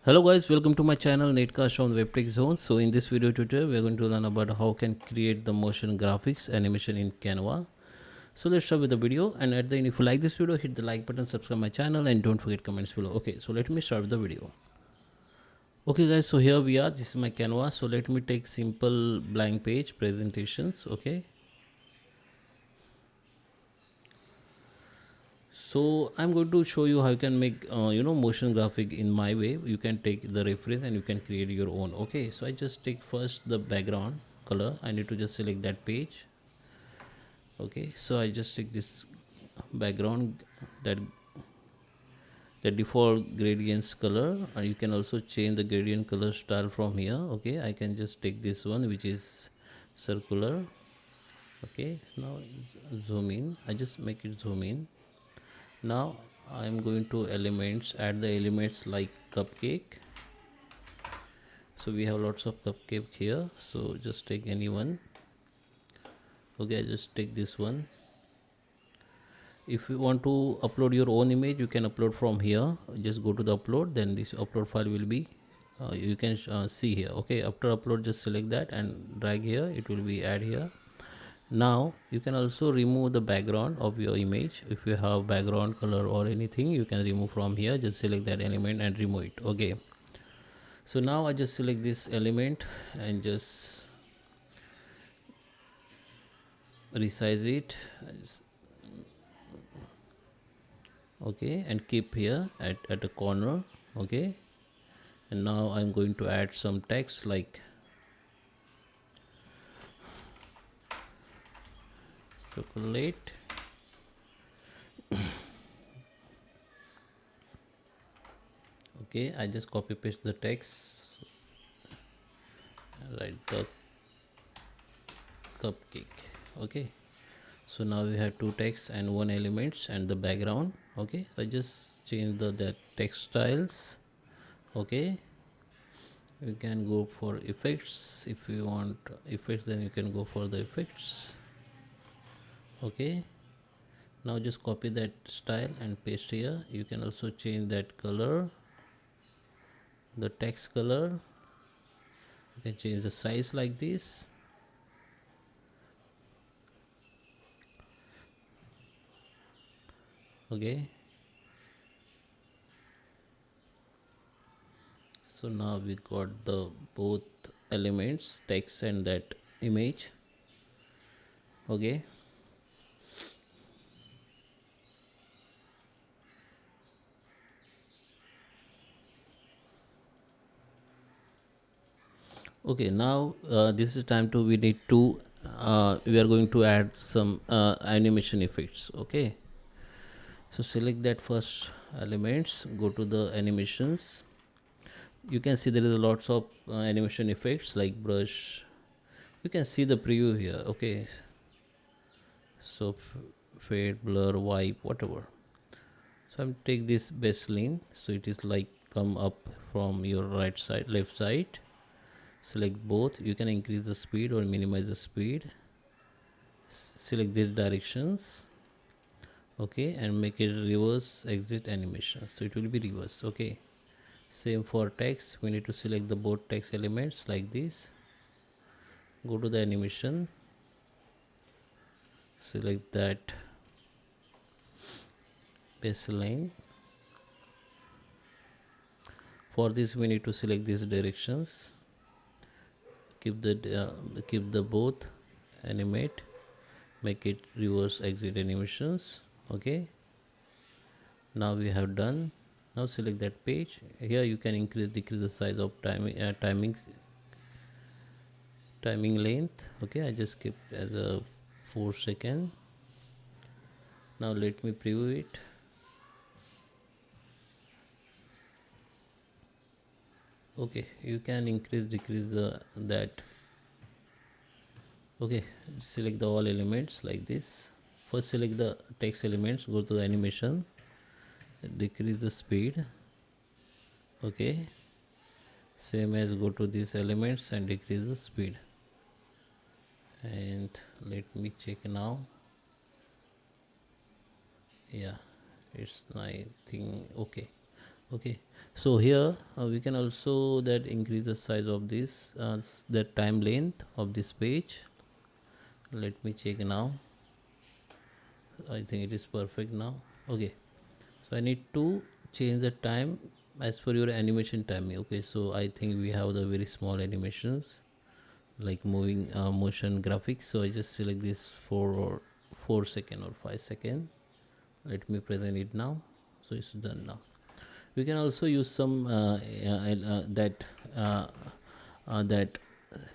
Hello guys, welcome to my channel Netcast on WebTech Zone. So in this video tutorial, we are going to learn about how can create the motion graphics animation in Canva. So let's start with the video, and at the end, if you like this video, hit the like button, subscribe my channel, and don't forget comments below. Okay, so let me start with the video. Okay guys, so here we are. This is my Canva. So let me take simple blank page presentations. Okay, so I'm going to show you how you can make motion graphic in my way. You can take the reference and you can create your own. Okay, so I just take first the background color. I need to just select that page. Okay, so I just take this background, that the default gradients color, and you can also change the gradient color style from here. Okay, I can just take this one which is circular. Okay, now zoom in. I just make it zoom in. Now I'm going to elements, add the elements like cupcake. So we have lots of cupcake here, so just take any one. Okay, I just take this one. If you want to upload your own image, you can upload from here. Just go to the upload, then this upload file will be you can see here. Okay, after upload, just select that and drag here, it will be add here. Now you can also remove the background of your image. If you have background color or anything, you can remove from here. Just select that element and remove it. Okay, so now I just select this element and just resize it. Okay, and keep here at a corner. Okay, and now I'm going to add some text like chocolate. Okay, I just copy paste the text, write the cupcake. Okay, so now we have two texts and one elements and the background. Okay, I just change the text styles. Okay, you can go for effects. If you want effects, then you can go for the effects. Okay, now just copy that style and paste here. You can also change that color, the text color. You can change the size like this. Okay, so now we got the both elements, text and that image. Okay, okay, now this is time to we need to we are going to add some animation effects. Okay, so select that first elements, go to the animations. You can see there is lots of animation effects like brush. You can see the preview here. Okay, so fade, blur, wipe, whatever. So I'm take this baseline, so it is like come up from your right side, left side. Select both. You can increase the speed or minimize the speed. Select these directions. Okay, and make it reverse exit animation, so it will be reverse. Okay, same for text. We need to select the both text elements like this. Go to the animation, select that baseline. For this we need to select these directions. Keep the both animate, make it reverse exit animations. Okay, now we have done. Now select that page. Here you can decrease the size of timing length. Okay, I just keep as a 4 second. Now let me preview it. Okay, you can decrease that. Okay, select the all elements like this. First select the text elements, go to the animation, decrease the speed. Okay, same as go to these elements and decrease the speed. And let me check now. Yeah, it's I think okay. Okay, so here we can also that increase the size of this the time length of this page. Let me check now. I think it is perfect now. Okay, so I need to change the time as per your animation timing. Okay, so I think we have the very small animations like moving motion graphics, so I just select this for 4 second or 5 second. Let me present it now. So it's done now. We can also use some uh, that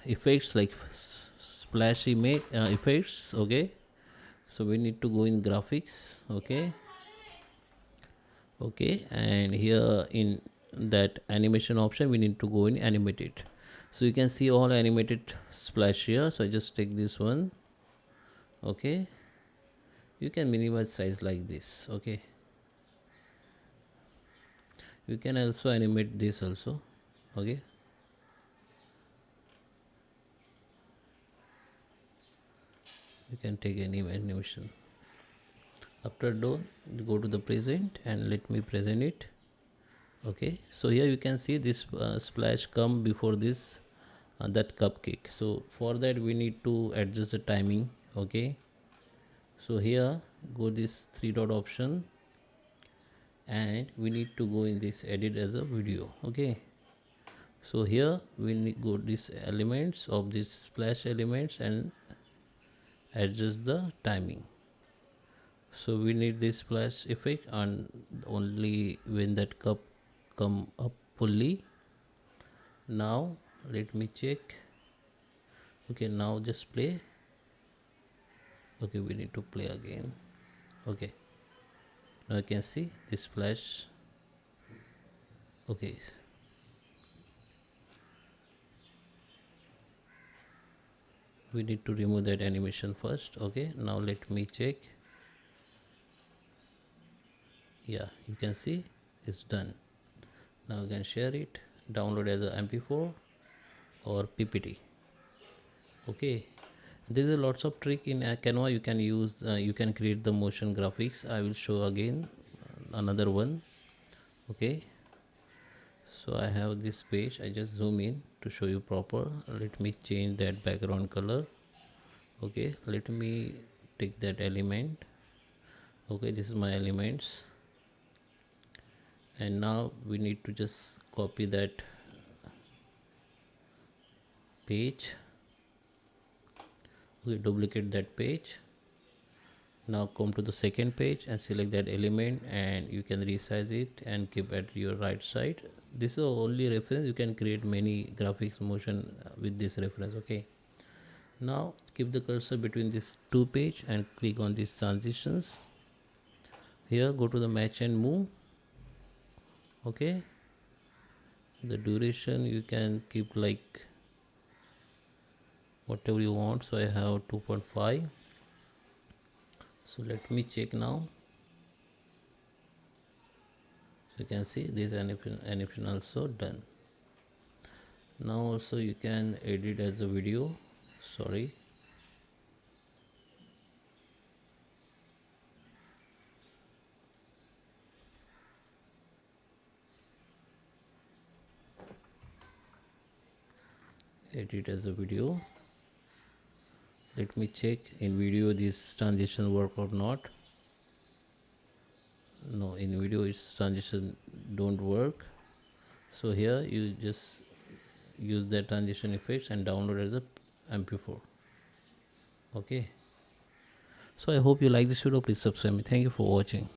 effects like splash image effects. Okay, so we need to go in graphics. Okay, okay, and here in that animation option we need to go in animated. So you can see all animated splash here, so I just take this one. Okay, you can minimize size like this. Okay, you can also animate this also. Okay, you can take any animation. After done, go to the present and let me present it. Okay, so here you can see this splash come before this that cupcake. So for that we need to adjust the timing. Okay, so here go this three dot option and we need to go in this edit as a video. Okay, so here we need go these elements of these splash elements and adjust the timing. So we need this splash effect and only when that cup come up fully. Now let me check. Okay, now just play. Okay, we need to play again. Okay, now you can see this splash. Okay, we need to remove that animation first. Okay, now let me check. Yeah, you can see it's done. Now you can share it, download as a mp4 or ppt. Okay, there is lots of trick in Canva. You can use you can create the motion graphics. I will show again another one. Okay, so I have this page. I just zoom in to show you proper. Let me change that background color. Okay, let me take that element. Okay, this is my elements, and now we need to just copy that page. We duplicate that page. Now come to the second page and select that element, and you can resize it and keep at your right side. This is only reference. You can create many graphics motion with this reference. Okay, now keep the cursor between these two page and click on these transitions. Here go to the match and move. Okay, the duration you can keep like whatever you want. So I have 2.5. So let me check now. So you can see this animation also done. Now also you can edit as a video. Sorry, edit as a video. Let me check in video this transition work or not. No, in video its transition don't work. So here you just use the transition effects and download as a mp4. Okay, so I hope you like this video. Please subscribe me. Thank you for watching.